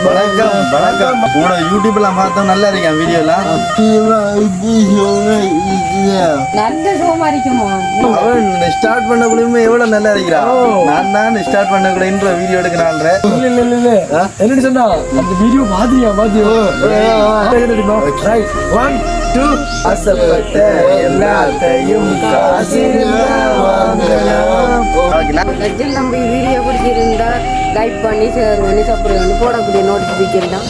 வணக்கம் வணக்கம். உங்களோட யூடியூப்லாம் பார்த்தோம், நல்லா இருக்கேன் வீடியோலாம். நல்ல சோமா இருக்குமோ. அவன் ஸ்டார்ட் பண்ணக்குள்ளேயுமே எவ்வளவு நல்லா இருக்கிறா. நான் ஸ்டார்ட் பண்ணக்குள்ள இன்ட்ரோ வீடியோ எடுக்கிறாள். இல்ல என்ன சொன்னா அந்த வீடியோ பாத்தியா ரைட் 1 2 அசப்பட்ட எல்லாத்தையும் லட்சம் நம்பி வீடியோ பிடிச்சிருந்தா லைக் பண்ணி ஷேர் பண்ணி சப்ஸ்கிரைப் பண்ணி போடக்கூடிய நோட்டிஃபிகேஷன் தான்.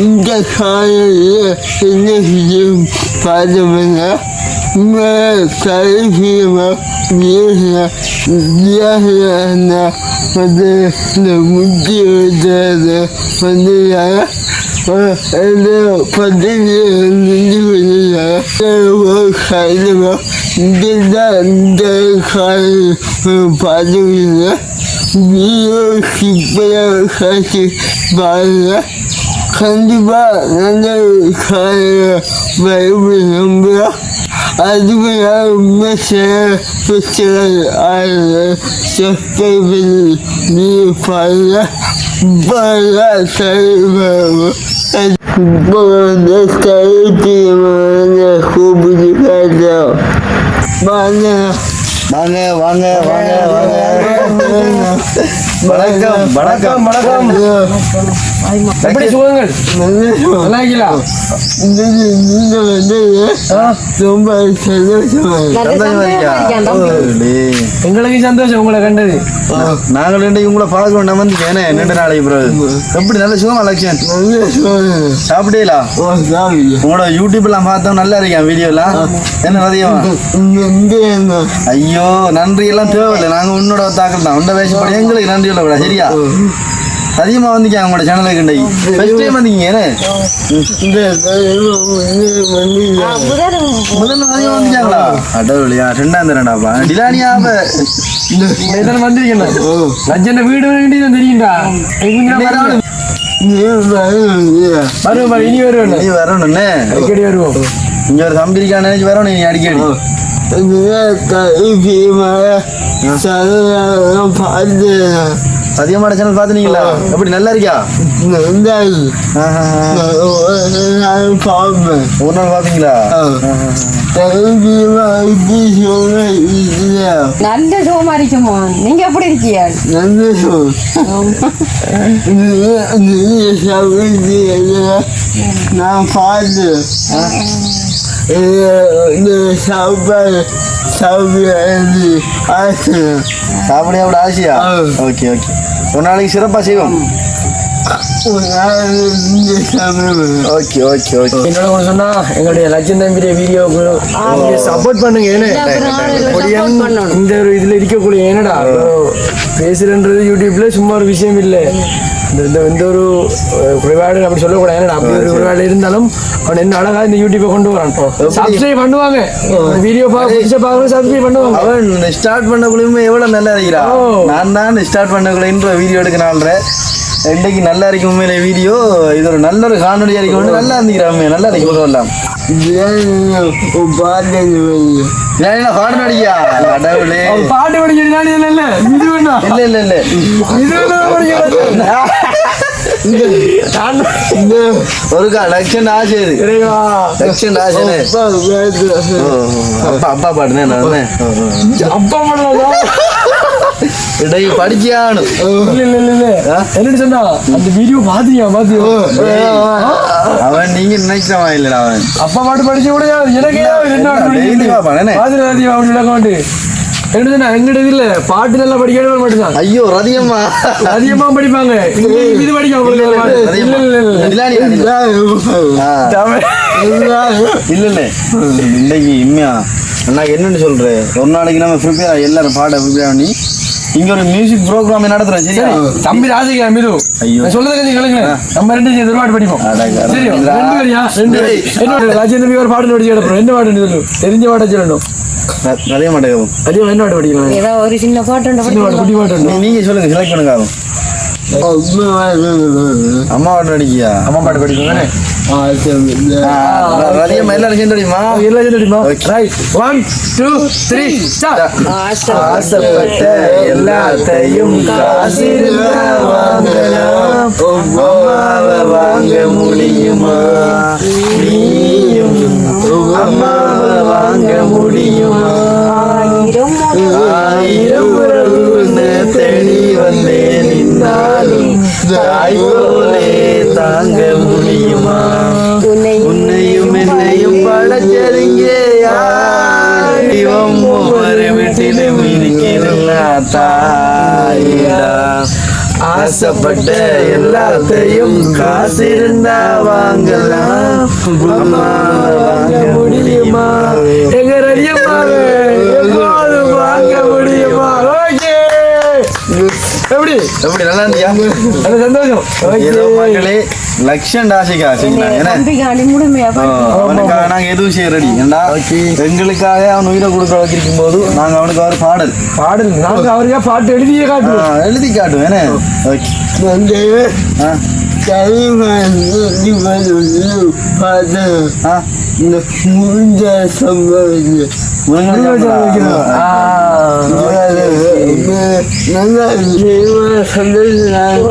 இந்த காலையில் என்ன செய்யும் பார்த்தோம்னா முக்கிய வந்து இந்த காலையில் பார்த்தோம்னா காட்சி பாருங்க. கண்டிப்பா நல்ல நம்புறோம். அதுக்கு நீ பாருங்க. கூப்பிட்டு காட்டோம். வாங்க வாங்க வாங்க வாங்க வாங்க. வணக்கம் வணக்கம் வணக்கம். எப்படி சுகங்கள் நல்லா இருக்கலாம். ரொம்ப எங்களுக்கு சந்தோஷம் உங்களை கண்டது. நாங்கள் உங்களை பார்க்க நம்ம வந்து ரெண்டு நாளைக்கு பிறகு எப்படி நல்ல சுகமா லட்சம் சாப்பிட்டீங்களா? உங்களோட யூடியூப்லாம் பார்த்தோம், நல்லா இருக்கேன் வீடியோலாம். என்ன அதிகம்? ஐயோ நன்றி எல்லாம் தேவையில்லை. நாங்க உன்னோட தாக்கல் தான் உண்ட வயசுப்படி எங்களுக்கு நன்றி இல்லை. சரியா அதிகமா வந்தீங்க உங்களோட சேனலுக்கு இன்றைக்கு ஃபர்ஸ்ட் டைம் வந்தீங்க. முதல்ல அதிகம் வந்துச்சாங்களா? அடவுலையா ரெண்டாம் தரண்டாப்பா டிலானியாவ வந்திருக்கேன். லட்சம் வீடு வேண்டியது தெரியுங்களா? வருவோம் இனி வருவோம். நீ வரணும்னு அடிக்கடி வருவோம். இங்க ஒரு சம்பிரிக்கான நினைச்சு வரணும் நீ அடிக்கடி. அதிகமான சேனல் பாத்துனீங்களா? எப்படி நல்லா இருக்கா? ஒரு நாள் பாத்தீங்களா? நல்ல சோமா இருக்குமோ. நீங்க எப்படி இருக்கீங்க? நான் பாத்து சாப்பிட ஆசையா? Okay okay. ஒரு நாளைக்கு சிறப்பா செய்வோம். Okay okay okay. என்னோட ஒன்று சொன்னா எங்களுடைய லட்சம் தம்பிய வீடியோக்கு சப்போர்ட் பண்ணுங்க. இந்த ஒரு இதுல இருக்கக்கூடிய என்னடா பேசுறன்றது யூடியூப்ல சும்மா ஒரு விஷயம் இல்லை. இந்த ஒரு குறைபாடு அப்படி சொல்லக்கூடாது. ஏன்னா அப்படி ஒரு குறைபாடு இருந்தாலும் அவன் என்ன அழகா இந்த யூடியூப்பை கொண்டு வரான். சப்ஸ்கிரைப் பண்ணுவாங்க, வீடியோ பார்க்கணும், சப்ஸ்கிரைப் பண்ணுவாங்க. அவன் ஸ்டார்ட் பண்ணக்குள்ளேயுமே எவ்வளவு நல்லா இருக்கிறா. நான் ஸ்டார்ட் பண்ணக்குள்ள வீடியோ எடுக்கனால இன்னைக்கு நல்லா இருக்கும். உண்மையிலே வீடியோ இது ஒரு நல்ல ஒரு காணொலியா இருக்கும். நல்லா இருந்துக்கிறான், நல்லா இருக்கு. சொல்லலாம் பாட்டு நடிக்கா கடவுளே. பாட்டு படிக்கிறா இல்ல இல்ல இல்ல இல்ல ஒருக்கா லட்சம் ஆசை லட்சம் ஆசை. அப்பா பாடுனே அப்பா பாடுறா இடையே படிக்கானு என்ன சொன்னா அந்த வீடியோ பாத்தியா? அவன் நீங்க நினைக்கிறவா இல்ல. அவன் அப்பா பாட்டு படிச்சு கூட எனக்கு எங்கிட்ட இல்ல பாட்டு நல்லா படிக்க மாட்டேன். ஐயோ ரதியம்மா அதிகமா படிப்பாங்க. இது படிக்க இல்ல இல்ல இன்னைக்கு உண்மையா நான் என்னன்னு சொல்றேன். ஒரு நாளைக்கு நம்ம ப்ரிப்பேர் எல்லாரும் பாட ப்ரிப்பேர் பண்ணி இங்க ஒரு மியூசிக் ப்ரோக்ராம் நடத்துறேன் சரியா தம்பி ராசிகா மிது ஐயோ. நான் சொல்றது கொஞ்சம் கேளுங்க நம்ம ரெண்டு சேர்ந்து ஒரு பாட்டு படிப்போம் அடடா. சரி ரெண்டு பேரியா ரெண்டு என்ன ராஜேந்திர ஒரு பாட்டு படிச்சு கிடப்போம் என்ன பாட்டு சொல்லு தெரிஞ்ச பாட்டை சொல்லணும் நிறைய மாட்டேங்க அதே என்ன பாட்டு படிக்கலாம் ஏதோ ஒரு சின்ன பாட்டு சின்ன பாட்டு குட்டி பாட்டு நீங்க சொல்லுங்க செலக்ட் பண்ணுங்க ஆகும் அம்மா பாட்டு நடிக்கியா அம்மா பாட்டு படிப்போம் தானே அதிகமா எல்லாரும் சேர்ந்து அடிமா எல்லாம் தெரியுமா ரைட் 1 2 3 ஸ்டார்ட் ஆசைப்பட்ட எல்லாத்தையும் காசு இருந்தா வாங்கலாம் அம்மாவை வாங்க முடியுமா நீயும் அம்மாவை வாங்க முடியுமா ஆயிரம் உறவுன்னு தேடி வந்தேன் நின்னாலும் தாய் போலே தாங்க முடியுமா உன்னையும் என்னையும் படைச்சறிங்க யாரும் ஒவ்வொரு வீட்டிலும் இருக்கிற தாயிடா ஆசைப்பட்ட எல்லாத்தையும் காசு இருந்தா வாங்கலாம் அம்மாவை வாங்க முடியுமா எங்க ரெடியம்மாவே எப்போதும் வாங்க முடியுமா ஓகே எப்படி எப்படி நல்லா இருந்தியா அது சந்தோஷம் ஏதோ மக்களே லட்சம் ஆசைக்கா சரிங்களா ஏன்னா தம்பிக்காண்டி முழுமையா அவனுக்காக நாங்க எதுவும் செய்ய ரெடி ஏன்னா எங்களுக்காக அவன் உயிரை கொடுக்க வச்சிருக்கும் போது நாங்க அவனுக்கு ஒரு பாடல் பாடல் நாங்க அவருக்கா பாட்டு எழுதியே காட்டுவோம் எழுதி காட்டுவோம் என்ன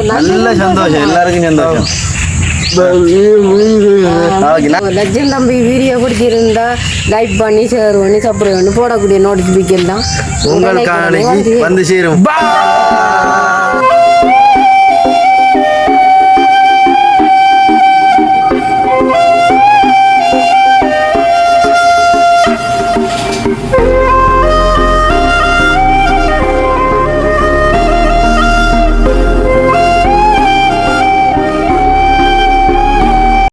நல்ல சந்தோஷம் எல்லாருக்கும் சந்தோஷம் லட்சம் தம்பி வீடியோ பிடிச்சிருந்தா லைக் பண்ணி ஷேர் பண்ணி சப்ஸ்கிரைப் பண்ணி போடக்கூடிய நோட்டிஃபிகேஷன் தான் உங்கள் காலைக்கு வந்து சேரும்